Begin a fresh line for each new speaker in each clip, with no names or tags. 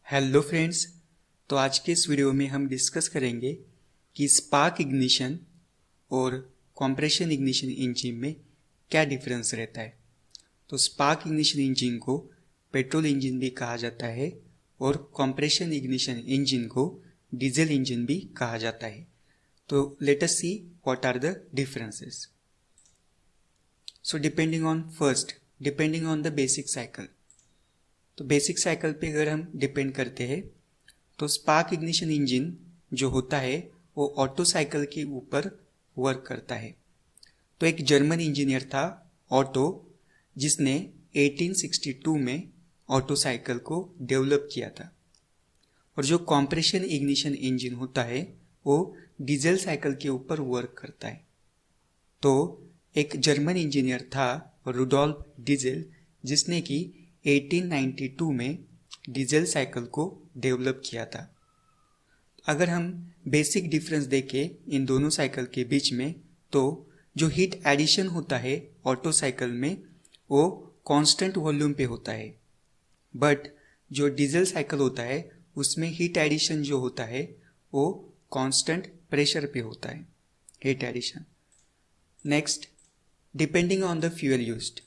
Hello friends. तो आज के इस वीडियो में हम डिस्कस करेंगे कि स्पार्क इग्निशन और कॉम्प्रेशन इग्निशन इंजन में क्या डिफरेंस रहता है। तो स्पार्क इग्निशन इंजन को पेट्रोल इंजन भी कहा जाता है और कॉम्प्रेशन इग्निशन इंजन को डीजल इंजन भी कहा जाता है। तो let us see what are the differences. So depending on the basic cycle. तो बेसिक साइकिल पे अगर हम डिपेंड करते हैं तो स्पार्क इग्निशन इंजन जो होता है वो ऑटो साइकिल के ऊपर वर्क करता है। तो एक जर्मन इंजीनियर था ऑटो, जिसने 1862 में ऑटो साइकिल को डेवलप किया था। और जो कॉम्प्रेशन इग्निशन इंजन होता है वो डीजल साइकिल के ऊपर वर्क करता है। तो एक जर्मन इंजीनियर था रुडोल्फ डीजल, जिसने कि 1892 में डीजल साइकिल को डेवलप किया था। अगर हम बेसिक डिफरेंस देखें इन दोनों साइकिल के बीच में, तो जो हीट एडिशन होता है ऑटो साइकिल में वो कांस्टेंट वॉल्यूम पे होता है, बट जो डीजल साइकिल होता है उसमें हीट एडिशन जो होता है वो कांस्टेंट प्रेशर पे होता है, heat addition. Next, depending on the fuel used.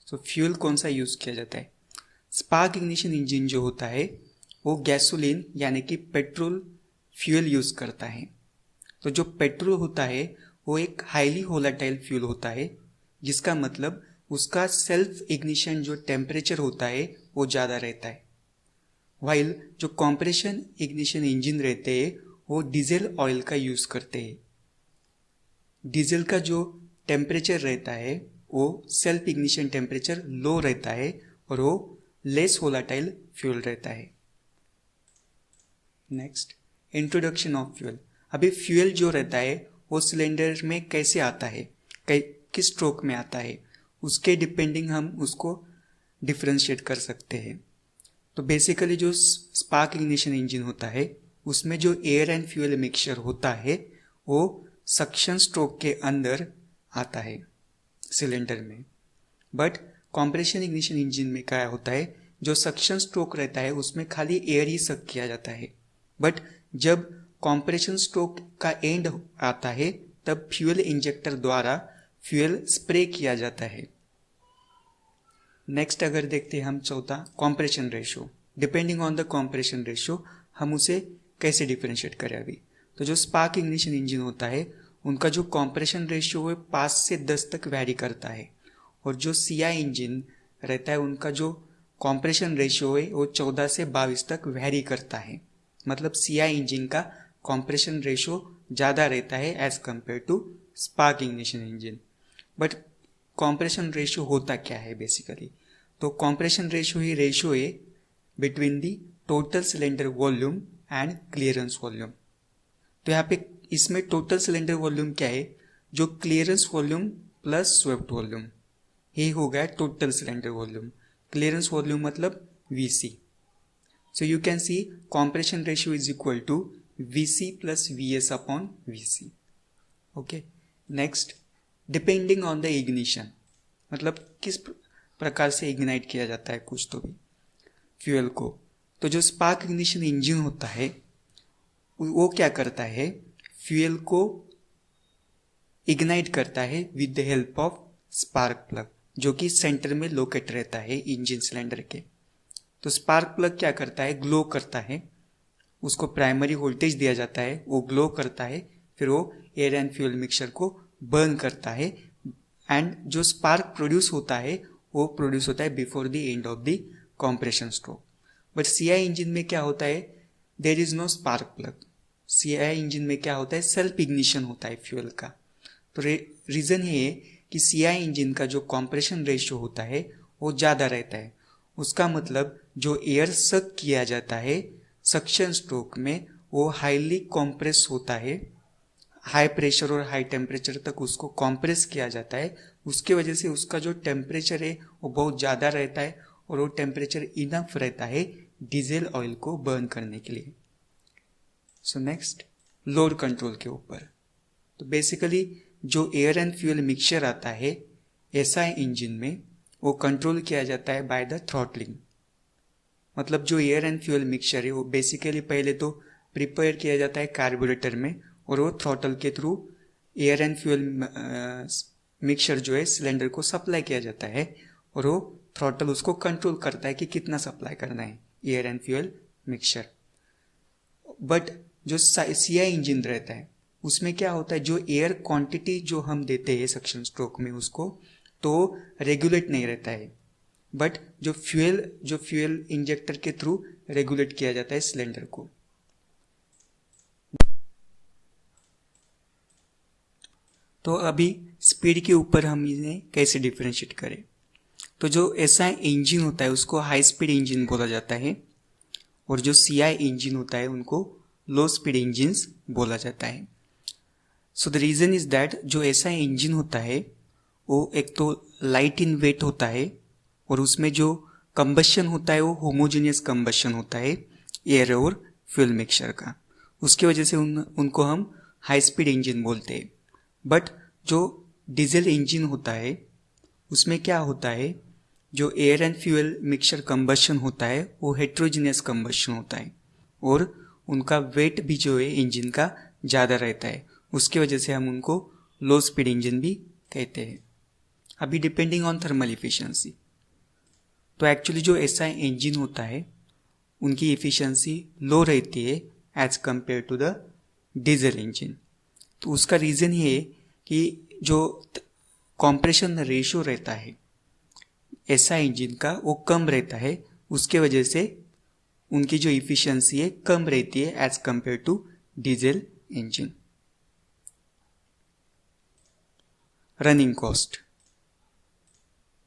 तो फ्यूल कौन सा यूज किया जाता है। स्पार्क इग्निशन इंजन जो होता है वो गैसोलीन यानी कि पेट्रोल फ्यूल यूज करता है। तो जो पेट्रोल होता है वो एक हाईली वोलेटाइल फ्यूल होता है, जिसका मतलब उसका सेल्फ इग्निशन जो टेम्परेचर होता है वो ज़्यादा रहता है। वाइल जो कॉम्प्रेशन इग्निशन इंजन रहते हैं वो डीजल ऑयल का यूज करते हैं। डीजल का जो टेम्परेचर रहता है वो सेल्फ इग्निशन टेम्परेचर लो रहता है और वो लेस वोलेटाइल फ्यूल रहता है। Next, introduction of fuel. अभी फ्यूल जो रहता है वो सिलेंडर में कैसे आता है, किस स्ट्रोक में आता है, उसके डिपेंडिंग हम उसको डिफ्रेंशिएट कर सकते हैं। तो बेसिकली जो स्पार्क इग्निशन इंजन होता है उसमें जो एयर एंड फ्यूल मिक्सचर होता है वो सक्शन स्ट्रोक के अंदर आता है सिलेंडर में। बट कॉम्प्रेशन इग्निशन इंजन में क्या होता है, जो सक्शन स्ट्रोक रहता है उसमें खाली एयर ही सक किया जाता है, बट जब कॉम्प्रेशन स्ट्रोक का एंड आता है तब फ्यूल इंजेक्टर द्वारा फ्यूल स्प्रे किया जाता है। नेक्स्ट अगर देखते हैं हम चौथा, compression ratio. Depending on the compression ratio हम उसे कैसे डिफरेंशिएट करें। अभी तो जो स्पार्क इग्निशन इंजन होता है उनका जो कॉम्प्रेशन रेशियो है 5 से 10 तक वैरी करता है, और जो सीआई इंजन रहता है उनका जो कॉम्प्रेशन रेशियो है वो 14 से 22 तक वैरी करता है। मतलब सीआई इंजन का कॉम्प्रेशन रेशियो ज़्यादा रहता है as compare to spark ignition engine. But compression ratio होता क्या है बेसिकली, तो कॉम्प्रेशन रेशियो ही रेशियो है between the total cylinder volume and clearance volume. तो यहाँ पे इसमें टोटल सिलेंडर वॉल्यूम क्या है, जो clearance volume plus swept volume, ये हो गया total cylinder volume. Clearance volume मतलब VC. So you can see compression ratio is equal to VC plus VS upon VC. Okay. Next, depending on the ignition, मतलब किस प्रकार से ignite किया जाता है कुछ तो भी फ्यूल को। तो जो स्पार्क इग्निशन इंजन होता है वो क्या करता है, फ्यूल को इग्नाइट करता है with the help of spark plug, जो कि सेंटर में लोकेट रहता है इंजन सिलेंडर के। तो स्पार्क प्लग क्या करता है, ग्लो करता है, उसको प्राइमरी वोल्टेज दिया जाता है, वो ग्लो करता है, फिर वो एयर एंड फ्यूल मिक्सचर को बर्न करता है, एंड जो स्पार्क प्रोड्यूस होता है वो प्रोड्यूस होता है before the end of the compression stroke. But CI engine में क्या होता है, there is no spark plug. CI engine में क्या होता है, सेल्फ इग्निशन होता है फ्यूल का। तो रीज़न ये है कि सीआई इंजन का जो कॉम्प्रेशन रेशियो होता है वो ज़्यादा रहता है। उसका मतलब जो एयर सक किया जाता है सक्शन स्ट्रोक में वो हाईली कॉम्प्रेस होता है, हाई प्रेशर और हाई टेम्परेचर तक उसको कॉम्प्रेस किया जाता है। उसके वजह से उसका जो टेम्परेचर है वो बहुत ज़्यादा रहता है और वो टेम्परेचर इनफ रहता है डीजल ऑयल को बर्न करने के लिए। सो नेक्स्ट, लोड कंट्रोल के ऊपर। तो बेसिकली जो एयर एंड फ्यूल मिक्सचर आता है एसआई इंजन में वो कंट्रोल किया जाता है बाय द थ्रॉटलिंग। मतलब जो एयर एंड फ्यूल मिक्सचर है वो बेसिकली पहले तो प्रिपेयर किया जाता है कार्बोरेटर में, और वो थ्रॉटल के through air and fuel mixture जो है सिलेंडर को सप्लाई किया जाता है, और वो थ्रॉटल उसको कंट्रोल करता है कि कितना सप्लाई करना है air and fuel mixture. But जो सीआई इंजन रहता है उसमें क्या होता है, जो एयर क्वांटिटी जो हम देते हैं सक्शन स्ट्रोक में उसको तो रेगुलेट नहीं रहता है, बट जो फ्यूल इंजेक्टर के थ्रू रेगुलेट किया जाता है सिलेंडर को। तो अभी स्पीड के ऊपर हम इन्हें कैसे डिफरेंशिएट करें। तो जो ऐसा इंजन होता है उसको हाई स्पीड इंजन बोला जाता है, और जो सीआई इंजन होता है उनको लो स्पीड इंजन्स बोला जाता है। So the reason is that जो ऐसा इंजन होता है वो एक तो लाइट इन वेट होता है, और उसमें जो कंबशन होता है वो होमोजेनियस कंबशन होता है एयर और फ्यूल मिक्सचर का, उसकी वजह से उनको हम हाई स्पीड इंजन बोलते हैं। बट जो डीजल इंजन होता है उसमें क्या होता है, जो air and fuel mixture combustion होता है वो हेट्रोजीनियस कंबशन होता है, और उनका वेट भी जो है इंजन का ज़्यादा रहता है, उसकी वजह से हम उनको लो स्पीड इंजन भी कहते हैं। अभी डिपेंडिंग ऑन थर्मल इफिशिएंसी, तो एक्चुअली जो ऐसा इंजन होता है उनकी इफिशिएंसी लो रहती है as compare to the diesel engine. तो उसका रीज़न ये है कि जो कॉम्प्रेशन रेशो रहता है ऐसा इंजन का वो कम रहता है, उसके वजह से उनकी जो इफिशिएंसी है कम रहती है as compare to diesel engine. Running cost,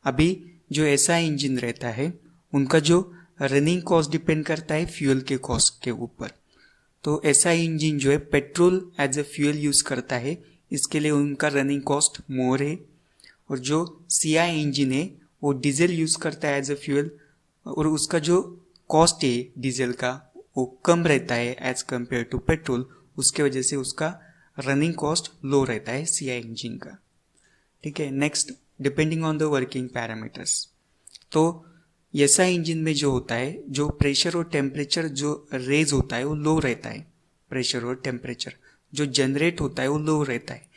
अभी जो ऐसा इंजन रहता है उनका जो रनिंग कॉस्ट डिपेंड करता है फ्यूल के कॉस्ट के ऊपर। तो ऐसा इंजन जो है petrol as a fuel use करता है, इसके लिए उनका रनिंग कॉस्ट मोर है, और जो सीआई इंजन है वो डीजल यूज़ करता है एज ए फ्यूल, और उसका जो कॉस्ट है डीजल का वो कम रहता है एज कंपेयर टू पेट्रोल, उसके वजह से उसका रनिंग कॉस्ट लो रहता है सीआई इंजन का। ठीक है, next depending on the working parameters, तो ऐसा इंजन में जो होता है जो प्रेशर और टेम्परेचर जो रेज होता है वो लो रहता है, प्रेशर और टेम्परेचर जो जनरेट होता है वो लो रहता है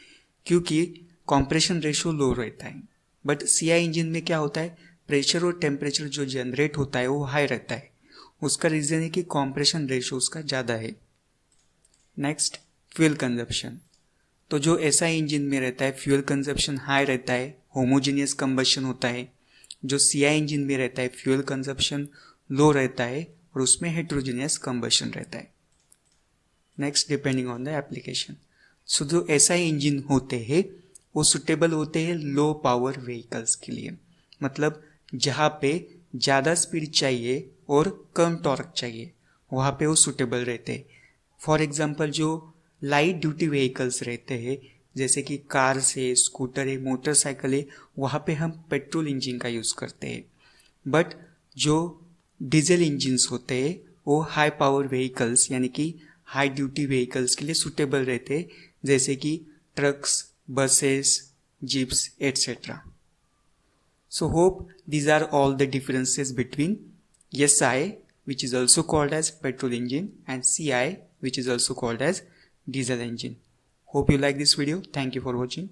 क्योंकि कॉम्प्रेशन रेशो लो रहता है। बट सीआई इंजन में क्या होता है, प्रेशर और टेम्परेचर जो जनरेट होता है वो हाई रहता है, उसका रीज़न है कि कॉम्प्रेशन रेशो उसका ज़्यादा है। नेक्स्ट फ्यूल कंजप्शन, तो जो ऐसा इंजन में रहता है फ्यूल कंजप्शन हाई रहता है, होमोजेनियस कंबशन होता है। जो सीआई इंजन में रहता है फ्यूल कंजप्शन लो रहता है और उसमें हेट्रोजेनियस कंबशन रहता है। Next depending on the application, so जो ऐसा इंजन होते हैं वो सुटेबल होते हैं लो पावर व्हीकल्स के लिए, मतलब जहाँ पे ज़्यादा स्पीड चाहिए और कम टॉर्क चाहिए वहाँ पे वो सुटेबल रहते हैं। फॉर एग्जांपल जो लाइट ड्यूटी व्हीकल्स रहते हैं जैसे कि कार है, स्कूटर है, मोटरसाइकिल है, वहाँ पे हम पेट्रोल इंजन का यूज़ करते हैं। बट जो डीजल इंजन्स होते हैं वो हाई पावर व्हीकल्स यानी कि हाई ड्यूटी व्हीकल्स के लिए सूटेबल रहते हैं, जैसे कि trucks, buses, jeeps etcetera. So hope these are all the differences between SI, which is also called as petrol engine, and CI, which is also called as diesel engine. Hope you like this video. Thank you for watching.